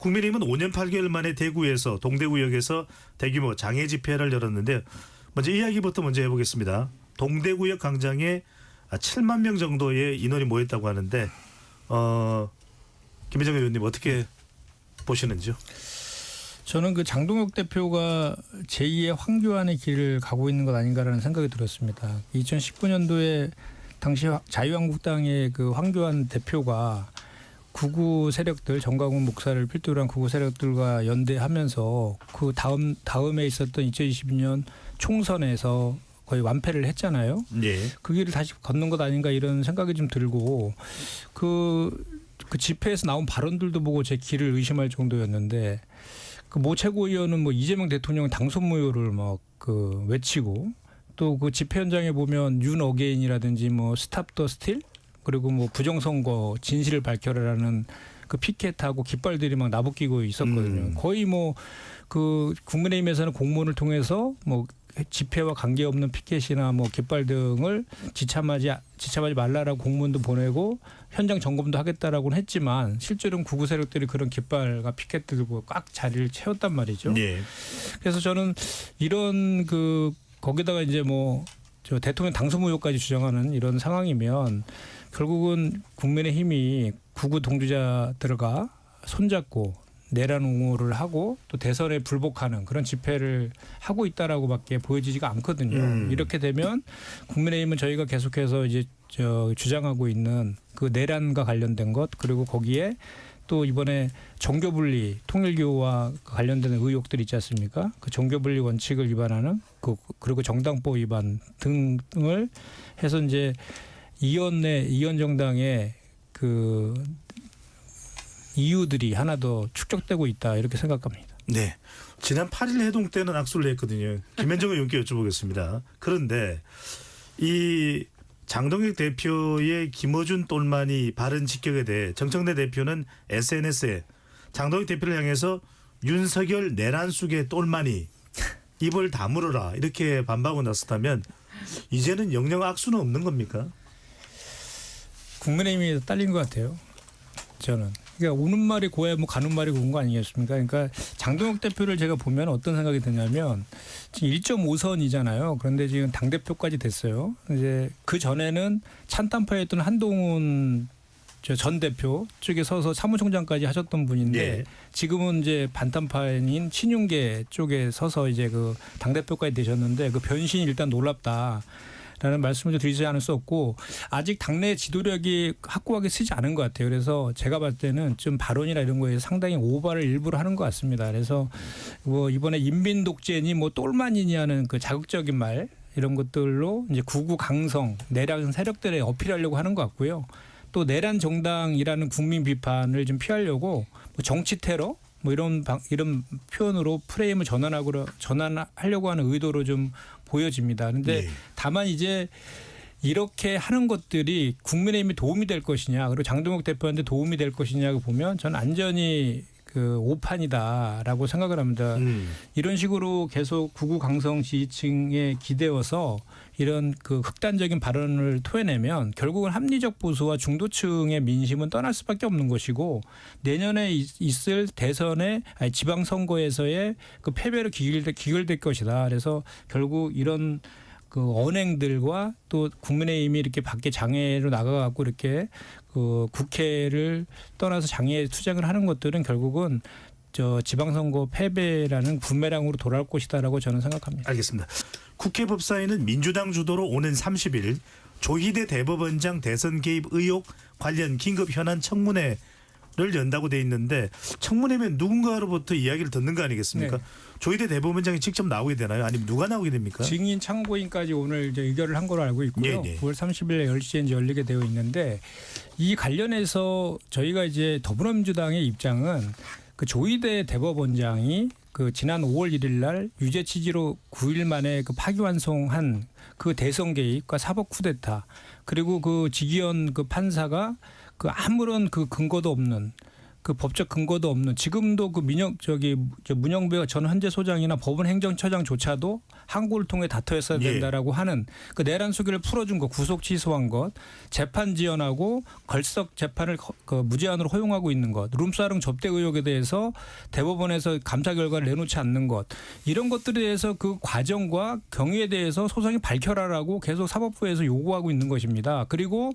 국민의힘은 5년 8개월 만에 대구에서 동대구역에서 대규모 장애 집회를 열었는데 먼저 이야기부터 먼저 해보겠습니다. 동대구역 광장에 7만 명 정도의 인원이 모였다고 하는데 김혜정 의원님 어떻게 보시는지요? 저는 그 장동혁 대표가 제2의 황교안의 길을 가고 있는 것 아닌가라는 생각이 들었습니다. 2019년도에 당시 자유한국당의 그 황교안 대표가 구구 세력들 정광훈 목사를 필두로 한 구구 세력들과 연대하면서 그 다음에 있었던 2022년 총선에서 거의 완패를 했잖아요. 예. 그 길을 다시 걷는 것 아닌가 이런 생각이 좀 들고 그 집회에서 나온 발언들도 보고 제 길을 의심할 정도였는데 그 모 최고위원은 뭐 이재명 대통령 당선 무효를 막 그 외치고 또 그 집회 현장에 보면 윤 어게인이라든지 뭐 스탑 더 스틸 그리고 뭐 부정선거 진실을 밝혀라라는 그 피켓하고 깃발들이 막 나부끼고 있었거든요. 거의 뭐 그 국민의힘에서는 공문을 통해서 뭐 집회와 관계없는 피켓이나 뭐 깃발 등을 지참하지 말라라고 공문도 보내고 현장 점검도 하겠다라고는 했지만 실제로는 구구 세력들이 그런 깃발과 피켓 들고 꽉 자리를 채웠단 말이죠. 네. 그래서 저는 이런 그 거기다가 이제 뭐 저 대통령 당선 무효까지 주장하는 이런 상황이면 결국은 국민의힘이 구구 동지자들과 손잡고 내란 옹호를 하고 또 대선에 불복하는 그런 집회를 하고 있다라고밖에 보여지지가 않거든요. 이렇게 되면 국민의힘은 저희가 계속해서 이제 주장하고 있는 그 내란과 관련된 것 그리고 거기에 또 이번에 종교분리 통일교와 관련된 의혹들 있지 않습니까? 그 종교분리 원칙을 위반하는 그리고 정당법 위반 등을 해서 이제 이원 정당의 그 이유들이 하나 더 축적되고 있다 이렇게 생각합니다. 네. 지난 8일 해동 때는 악수를 했거든요. 김현정 의원께 여쭤보겠습니다. 그런데 이 장동혁 대표의 김어준 똘마니 발언 직격에 대해 정청래 대표는 SNS에 장동혁 대표를 향해서 윤석열 내란 속의 똘마니 입을 다물어라 이렇게 반박하고 나섰다면 이제는 영영 악수는 없는 겁니까? 국민의힘이 딸린 것 같아요. 저는. 그러니까 오는 말이 고야 뭐 가는 말이 고운 거 아니겠습니까? 그러니까 장동혁 대표를 제가 보면 어떤 생각이 드냐면 지금 1.5선이잖아요. 그런데 지금 당대표까지 됐어요. 이제 그 전에는 찬탄파였던 한동훈 전 대표 쪽에 서서 사무총장까지 하셨던 분인데 예. 지금은 이제 반탄파인 친윤계 쪽에 서서 이제 그 당대표까지 되셨는데 그 변신이 일단 놀랍다. 라는 말씀을 좀 드리지 않을 수 없고 아직 당내 지도력이 확고하게 쓰지 않은 것 같아요. 그래서 제가 봤을 때는 좀 발언이나 이런 거에 상당히 오바를 일부러 하는 것 같습니다. 그래서 뭐 이번에 인민 독재니 뭐 똘마니냐는 그 자극적인 말 이런 것들로 이제 구구 강성 내란 세력들에 어필하려고 하는 것 같고요. 또 내란 정당이라는 국민 비판을 좀 피하려고 뭐 정치 테러 뭐 이런 표현으로 프레임을 전환하려고 하는 의도로 좀 보여집니다. 그런데 네. 다만 이제 이렇게 하는 것들이 국민의힘에 도움이 될 것이냐 그리고 장동혁 대표한테 도움이 될 것이냐고 보면 저는 안전히 그 오판이다라고 생각을 합니다. 이런 식으로 계속 구구 강성 지지층에 기대어서 이런 그 극단적인 발언을 토해내면 결국은 합리적 보수와 중도층의 민심은 떠날 수밖에 없는 것이고 내년에 있을 대선의 지방선거에서의 그 패배로 기결될 것이다. 그래서 결국 이런 그 언행들과 또 국민의힘이 이렇게 밖에 장애로 나가갖고 이렇게 그 국회를 떠나서 장애에 투쟁을 하는 것들은 결국은 저 지방선거 패배라는 부메랑으로 돌아올 것이다라고 저는 생각합니다. 알겠습니다. 국회 법사위는 민주당 주도로 오는 30일 조희대 대법원장 대선 개입 의혹 관련 긴급 현안 청문회를 연다고 돼 있는데 청문회면 누군가로부터 이야기를 듣는 거 아니겠습니까? 네. 조희대 대법원장이 직접 나오게 되나요? 아니면 누가 나오게 됩니까? 증인 참고인까지 오늘 이제 의결을 한 걸로 알고 있고요. 네네. 9월 30일에 10시에 이제 열리게 되어 있는데 이 관련해서 저희가 이제 더불어민주당의 입장은 그 조희대 대법원장이 그 지난 5월 1일 날 유죄 취지로 9일 만에 그 파기환송한 그 대선 개입과 사법 쿠데타 그리고 그 지기현 그 판사가 그 아무런 그 근거도 없는 그 법적 근거도 없는 지금도 그 문영배 전 헌재 소장이나 법원 행정처장조차도 항고를 통해 다투었어야 예. 된다라고 하는 그 내란 수기를 풀어준 것, 구속 취소한 것, 재판 지연하고 걸석 재판을 그 무제한으로 허용하고 있는 것, 룸사롱 접대 의혹에 대해서 대법원에서 감사 결과를 내놓지 않는 것, 이런 것들에 대해서 그 과정과 경위에 대해서 소상히 밝혀라라고 계속 사법부에서 요구하고 있는 것입니다. 그리고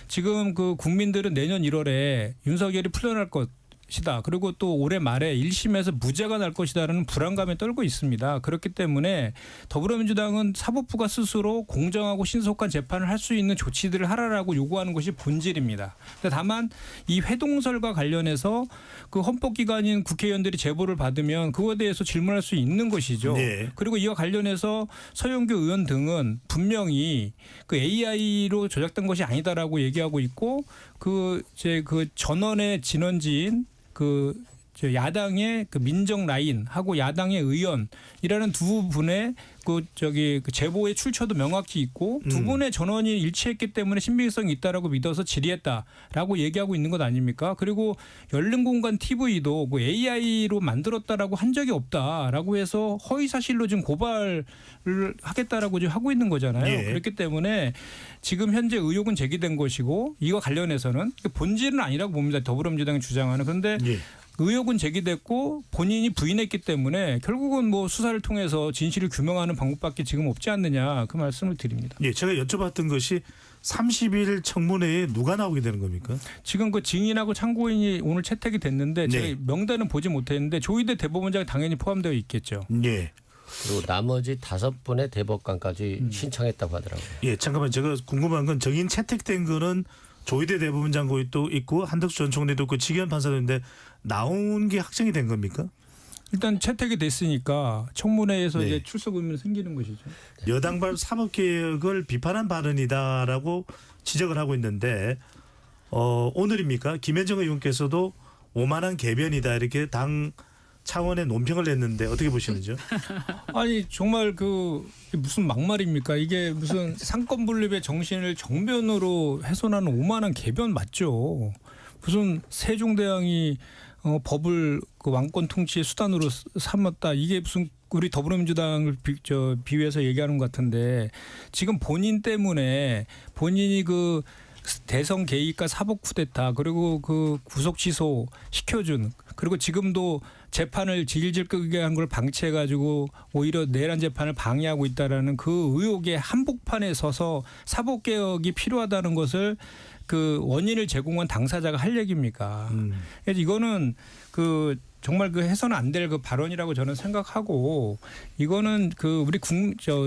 지금 그 국민들은 내년 1월에 윤석열이 풀려날 것이다. 그리고 또 올해 말에 1심에서 무죄가 날 것이다라는 불안감에 떨고 있습니다. 그렇기 때문에 더불어민주당은 사법부가 스스로 공정하고 신속한 재판을 할 수 있는 조치들을 하라라고 요구하는 것이 본질입니다. 다만 이 회동설과 관련해서 그 헌법기관인 국회의원들이 제보를 받으면 그거에 대해서 질문할 수 있는 것이죠. 네. 그리고 이와 관련해서 서영교 의원 등은 분명히 그 AI로 조작된 것이 아니다라고 얘기하고 있고 그 전원의 진원지인 저 야당의 그 민정 라인하고 야당의 의원이라는 두 분의 그 제보의 출처도 명확히 있고 두 분의 전원이 일치했기 때문에 신빙성이 있다라고 믿어서 질의했다라고 얘기하고 있는 것 아닙니까? 그리고 열린공간 TV도 그 AI로 만들었다라고 한 적이 없다라고 해서 허위 사실로 지금 고발을 하겠다라고 지금 하고 있는 거잖아요. 예. 그렇기 때문에 지금 현재 의혹은 제기된 것이고 이와 관련해서는 본질은 아니라고 봅니다. 더불어민주당이 주장하는. 그런데 예. 의혹은 제기됐고 본인이 부인했기 때문에 결국은 뭐 수사를 통해서 진실을 규명하는 방법밖에 지금 없지 않느냐 그 말씀을 드립니다. 예, 제가 여쭤봤던 것이 30일 청문회에 누가 나오게 되는 겁니까? 지금 그 증인하고 참고인이 오늘 채택이 됐는데 네. 제가 명단은 보지 못했는데 조희대 대법원장이 당연히 포함되어 있겠죠. 예. 그리고 나머지 5분의 대법관까지 신청했다고 하더라고요. 예, 잠깐만 제가 궁금한 건 증인 채택된 거는 조희대 대법원장도 있고 한덕수 전 총리도 있고 지기현 판사도 있는데 나온 게 확정이 된 겁니까? 일단 채택이 됐으니까 청문회에서 네. 이제 출석 의무는 생기는 것이죠. 여당발 사법개혁을 비판한 발언이다라고 지적을 하고 있는데 오늘입니까? 김현정 의원께서도 오만한 개변이다 이렇게 당 차원의 논평을 냈는데 어떻게 보시는지요? 아니 정말 그 무슨 막말입니까? 이게 무슨 상권 분립의 정신을 정변으로 훼손하는 오만한 개변 맞죠? 무슨 세종대왕이 법을 그 왕권 통치의 수단으로 삼았다. 이게 무슨 우리 더불어민주당을 비유해서 얘기하는 것 같은데 지금 본인 때문에 본인이 그 대선 개입과 사법 쿠데타 그리고 그 구속 취소 시켜준 그리고 지금도 재판을 질질 끌게 한 걸 방치해가지고 오히려 내란 재판을 방해하고 있다라는 그 의혹의 한복판에 서서 사법개혁이 필요하다는 것을 그 원인을 제공한 당사자가 할 얘기입니까? 그래서 이거는 그 정말 그 해서는 안 될 그 발언이라고 저는 생각하고 이거는 그 우리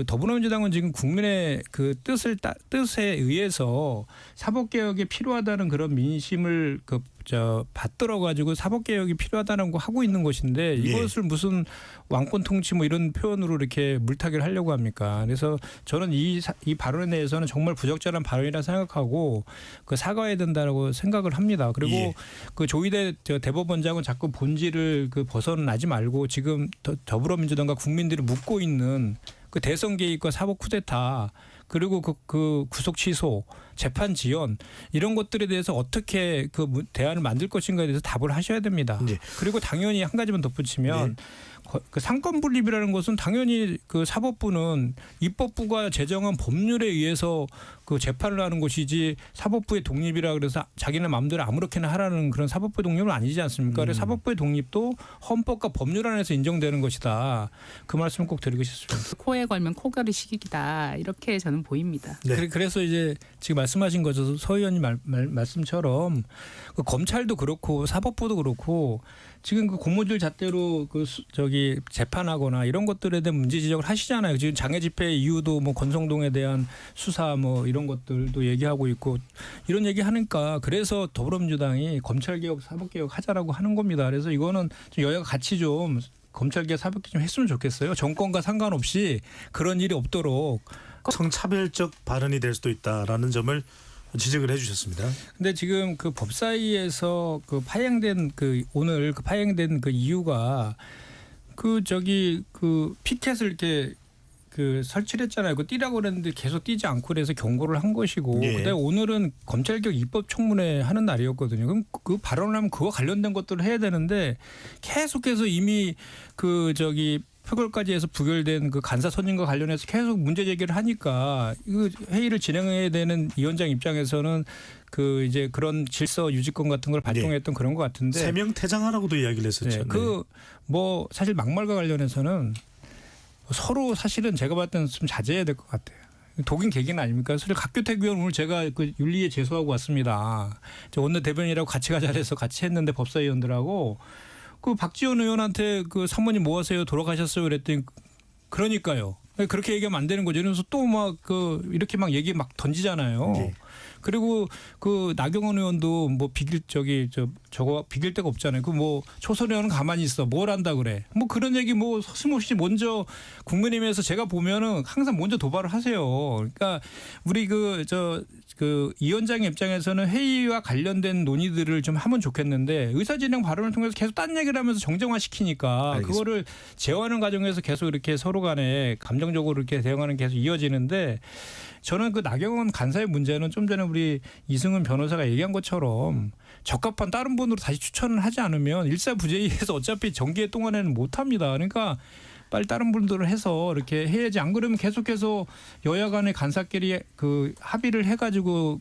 더불어민주당은 지금 국민의 그 뜻에 의해서 사법개혁이 필요하다는 그런 민심을 받들어 가지고 사법개혁이 필요하다는 거 하고 있는 것인데 이것을 무슨 왕권 통치 뭐 이런 표현으로 이렇게 물타기를 하려고 합니까? 그래서 저는 이 발언에 대해서는 정말 부적절한 발언이라 생각하고 그 사과해야 된다라고 생각을 합니다. 그리고 그 조희대 대법원장은 자꾸 본질을 그 벗어나지 말고 지금 더불어민주당과 국민들이 묻고 있는 그 대선 개입과 사법 쿠데타 그리고 그 구속 취소, 재판 지연 이런 것들에 대해서 어떻게 그 대안을 만들 것인가에 대해서 답을 하셔야 됩니다. 네. 그리고 당연히 한 가지만 덧붙이면 그 상권 분립이라는 것은 당연히 그 사법부는 입법부가 제정한 법률에 의해서 그 재판을 하는 것이지 사법부의 독립이라 그래서 자기네 마음대로 아무렇게나 하라는 그런 사법부의 독립은 아니지 않습니까? 그래서 사법부의 독립도 헌법과 법률 안에서 인정되는 것이다. 그 말씀 꼭 드리고 싶습니다. 코에 걸면 코걸이식이다 이렇게 저는 보입니다. 네. 그래서 이제 지금 말씀하신 것처럼 서 의원님 말씀처럼 그 검찰도 그렇고 사법부도 그렇고 지금 그 공무원들 잣대로 재판하거나 이런 것들에 대한 문제 지적을 하시잖아요. 지금 장애 집회 이후도 뭐 권성동에 대한 수사 뭐 이런 것들도 얘기하고 있고 이런 얘기 하니까 그래서 더불어민주당이 검찰개혁 사법개혁 하자라고 하는 겁니다. 그래서 이거는 좀 여야가 같이 좀 검찰개혁 사법개혁 좀 했으면 좋겠어요. 정권과 상관없이 그런 일이 없도록. 성차별적 발언이 될 수도 있다라는 점을 지적을 해주셨습니다. 근데 지금 그 법사위에서 그 파행된 오늘 파행된 그 이유가 그 피켓을 이렇게 그 설치를 했잖아요. 그 뛰라고 그랬는데 계속 뛰지 않고 그래서 경고를 한 것이고. 예. 근데 오늘은 검찰개혁 입법청문회 하는 날이었거든요. 그럼 그 발언을 하면 그거 관련된 것들을 해야 되는데 계속해서 이미 표결까지 해서 부결된 그 간사 선임과 관련해서 계속 문제 제기를 하니까 이 회의를 진행해야 되는 위원장 입장에서는 그 이제 그런 질서 유지권 같은 걸 발동했던 그런 것 같은데 3명 퇴장하라고도 이야기를 했었죠. 네, 그 뭐 사실 막말과 관련해서는 서로 사실은 제가 봤을 때는 좀 자제해야 될 것 같아요. 독인 계기는 아닙니까? 사실 각교택 위원 오늘 제가 그 윤리에 제소하고 왔습니다. 저 원내 대변인이라고 같이 가자 해서 같이 했는데 법사위원들하고 그 박지원 의원한테 그 사모님 뭐 하세요? 돌아가셨어요? 그랬더니 그러니까요. 그렇게 얘기하면 안 되는 거죠. 그래서 또 막 그 이렇게 막 얘기 막 던지잖아요. 네. 그리고 그 나경원 의원도 뭐 비길 저거 비길 데가 없잖아요. 그 뭐 초선 의원은 가만히 있어. 뭘 한다 그래. 뭐 그런 얘기 뭐 서슴없이 먼저 국민의힘에서 제가 보면은 항상 먼저 도발을 하세요. 그러니까 우리 그 위원장의 입장에서는 회의와 관련된 논의들을 좀 하면 좋겠는데 의사진행 발언을 통해서 계속 딴 얘기를 하면서 정쟁화시키니까 알겠습니다. 그거를 제어하는 과정에서 계속 이렇게 서로 간에 감정적으로 이렇게 대응하는 게 계속 이어지는데 저는 그 나경원 간사의 문제는 좀 전에 우리 이승은 변호사가 얘기한 것처럼 적합한 다른 분으로 다시 추천을 하지 않으면 일사부재해서 어차피 정기회 동안에는 못합니다. 그러니까 빨리 다른 분들을 해서 이렇게 해야지. 안 그러면 계속해서 여야 간의 간사끼리 그 합의를 해가지고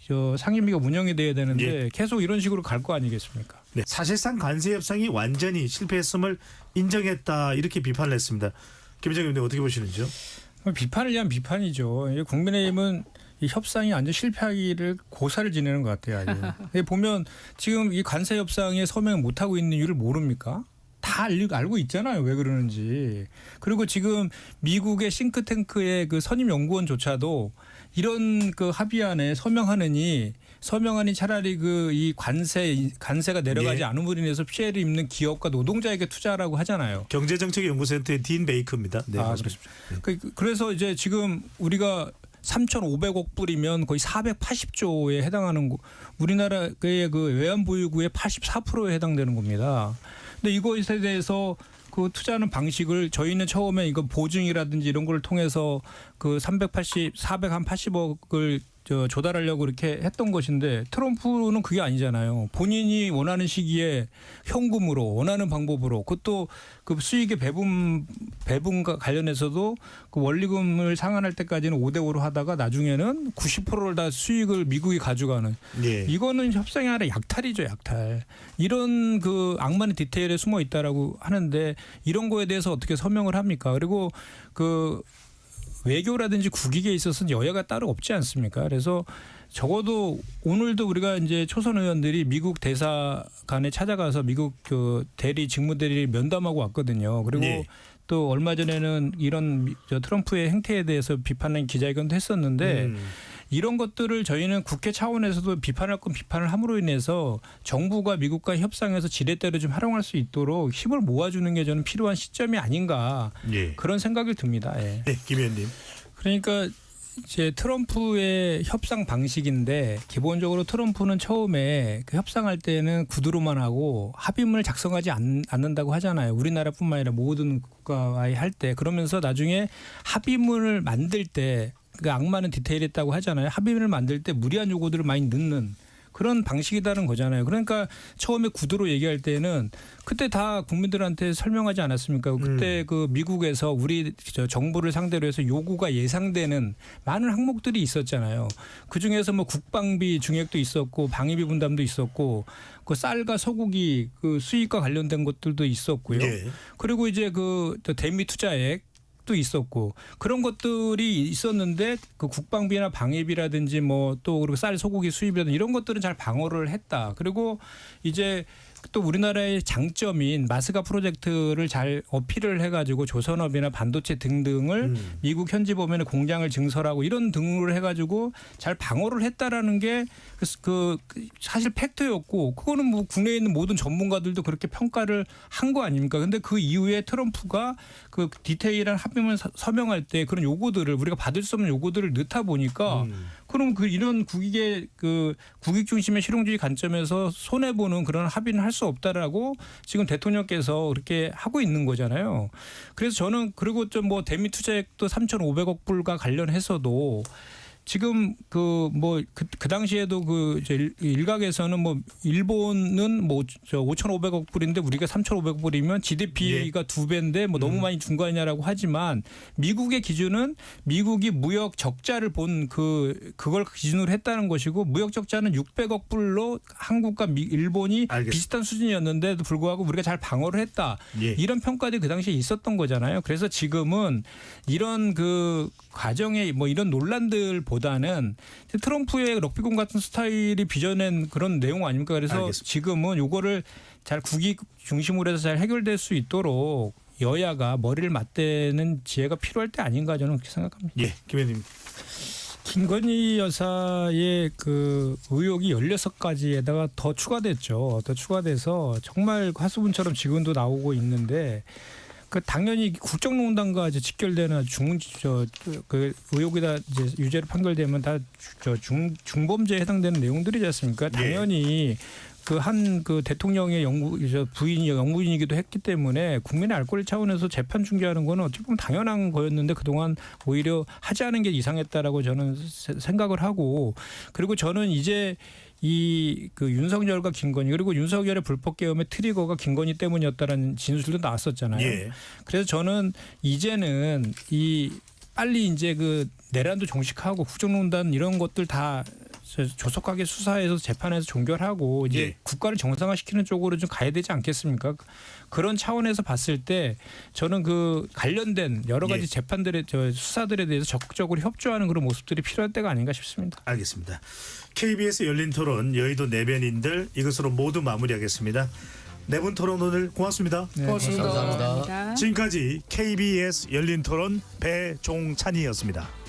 저 상임위가 운영이 돼야 되는데 예. 계속 이런 식으로 갈 거 아니겠습니까? 네. 사실상 관세 협상이 완전히 실패했음을 인정했다 이렇게 비판을 했습니다. 김정일 의원님 어떻게 보시는지요? 비판을 위한 비판이죠. 국민의힘은 이 협상이 완전 실패하기를 고사를 지내는 것 같아요. 아주. 보면 지금 이 관세 협상에 서명 못 하고 있는 이유를 모릅니까? 다 알고 있잖아요. 왜 그러는지. 그리고 지금 미국의 싱크탱크의 그 선임 연구원조차도 이런 그 합의안에 서명하니 차라리 그 이 관세가 내려가지 네. 않음으로 인해서 피해를 입는 기업과 노동자에게 투자라고 하잖아요. 경제정책연구센터의 딘 베이커입니다. 네, 그렇습니다. 그래서 이제 지금 우리가 3,500억 불이면 거의 480조에 해당하는 거. 우리나라의 그 외환보유고의 84%에 해당되는 겁니다. 근데 이것에 대해서 그 투자하는 방식을 저희는 처음에 이거 보증이라든지 이런 걸 통해서 그 480억을 조달하려고 이렇게 했던 것인데 트럼프는 그게 아니잖아요. 본인이 원하는 시기에 현금으로 원하는 방법으로 그것도 그 수익의 배분과 관련해서도 그 원리금을 상환할 때까지는 5대5로 하다가 나중에는 90%를 다 수익을 미국이 가져가는 네. 이거는 협상이 아니라 약탈이죠, 약탈. 이런 그 악마는 디테일에 숨어 있다라고 하는데 이런 거에 대해서 어떻게 서명을 합니까? 그리고 그 외교라든지 국익에 있어서는 여야가 따로 없지 않습니까? 그래서 적어도 오늘도 우리가 이제 초선 의원들이 미국 대사관에 찾아가서 미국 그 직무대리를 면담하고 왔거든요. 그리고 네. 또 얼마 전에는 이런 트럼프의 행태에 대해서 비판하는 기자회견도 했었는데 이런 것들을 저희는 국회 차원에서도 비판할 건 비판을 함으로 인해서 정부가 미국과 협상해서 지렛대로 좀 활용할 수 있도록 힘을 모아주는 게 저는 필요한 시점이 아닌가 예. 그런 생각이 듭니다. 예. 네, 김 의원님. 그러니까 이제 트럼프의 협상 방식인데 기본적으로 트럼프는 처음에 그 협상할 때는 구두로만 하고 합의문을 작성하지 않는다고 하잖아요. 우리나라뿐만 아니라 모든 국가와의 할 때 그러면서 나중에 합의문을 만들 때 그 악마는 디테일했다고 하잖아요. 합의문을 만들 때 무리한 요구들을 많이 넣는 그런 방식이라는 거잖아요. 그러니까 처음에 구두로 얘기할 때는 그때 다 국민들한테 설명하지 않았습니까? 그때 그 미국에서 우리 정부를 상대로 해서 요구가 예상되는 많은 항목들이 있었잖아요. 그중에서 뭐 국방비 증액도 있었고 방위비 분담도 있었고 그 쌀과 소고기 그 수입과 관련된 것들도 있었고요. 네. 그리고 이제 그 대미 투자액 도 있었고 그런 것들이 있었는데 그 국방비나 방위비라든지 뭐 또 그리고 쌀 소고기 수입이라든지 이런 것들은 잘 방어를 했다. 그리고 이제 또 우리나라의 장점인 마스가 프로젝트를 잘 어필을 해가지고 조선업이나 반도체 등등을 미국 현지 보면 공장을 증설하고 이런 등을 해가지고 잘 방어를 했다라는 게 그 사실 팩트였고 그거는 뭐 국내에 있는 모든 전문가들도 그렇게 평가를 한 거 아닙니까? 근데 그 이후에 트럼프가 그 디테일한 합의문 서명할 때 그런 요구들을 우리가 받을 수 없는 요구들을 넣다 보니까 그럼 그 이런 국익의 그 국익 중심의 실용주의 관점에서 손해 보는 그런 합의는 할 수 없다라고 지금 대통령께서 그렇게 하고 있는 거잖아요. 그래서 저는 그리고 좀 뭐 대미 투자액도 3,500억 불과 관련해서도 지금 그 당시에도 일각에서는 뭐 일본은 뭐 5,500억 불인데 우리가 3,500억 불이면 GDP가 2배인데 뭐 너무 많이 준 거 아니냐라고 하지만 미국의 기준은 미국이 무역 적자를 본 그걸 기준으로 했다는 것이고 무역 적자는 600억 불로 한국과 일본이 알겠습니다. 비슷한 수준이었는데도 불구하고 우리가 잘 방어를 했다. 예. 이런 평가들이 그 당시에 있었던 거잖아요. 그래서 지금은 이런 그 과정에 뭐 이런 논란들보다는 트럼프의 럭비공 같은 스타일이 빚어낸 그런 내용 아닙니까? 그래서 알겠습니다. 지금은 요거를 잘 국익 중심으로 해서 잘 해결될 수 있도록 여야가 머리를 맞대는 지혜가 필요할 때 아닌가 저는 그렇게 생각합니다. 예, 김 의원님. 김건희 여사의 그 의혹이 16가지에다가 더 추가됐죠. 더 추가돼서 정말 화수분처럼 지금도 나오고 있는데 그 당연히 국정농단과 이제 직결되는 그 의혹이다 이제 유죄로 판결되면 다 중범죄에 해당되는 내용들이지 않습니까? 당연히 그 한 그 대통령의 부인이 영부인이기도 했기 때문에 국민의 알 권리 차원에서 재판 중개하는 거는 어찌 보면 당연한 거였는데 그동안 오히려 하지 않은 게 이상했다라고 저는 생각을 하고 그리고 저는 이제 이 그 윤석열과 김건희 그리고 윤석열의 불법 계엄의 트리거가 김건희 때문이었다라는 진술도 나왔었잖아요. 예. 그래서 저는 이제는 이 빨리 이제 그 내란도 종식하고 국정농단 이런 것들 다 조속하게 수사해서 재판에서 종결하고 이제 예. 국가를 정상화시키는 쪽으로 좀 가야 되지 않겠습니까? 그런 차원에서 봤을 때 저는 그 관련된 여러 가지 예. 재판들의 수사들에 대해서 적극적으로 협조하는 그런 모습들이 필요할 때가 아닌가 싶습니다. 알겠습니다. KBS 열린 토론 여의도 내변인들 이것으로 모두 마무리하겠습니다. 네 분 토론 오늘 고맙습니다. 네, 감사합니다. 감사합니다. 지금까지 KBS 열린 토론 배종찬이었습니다.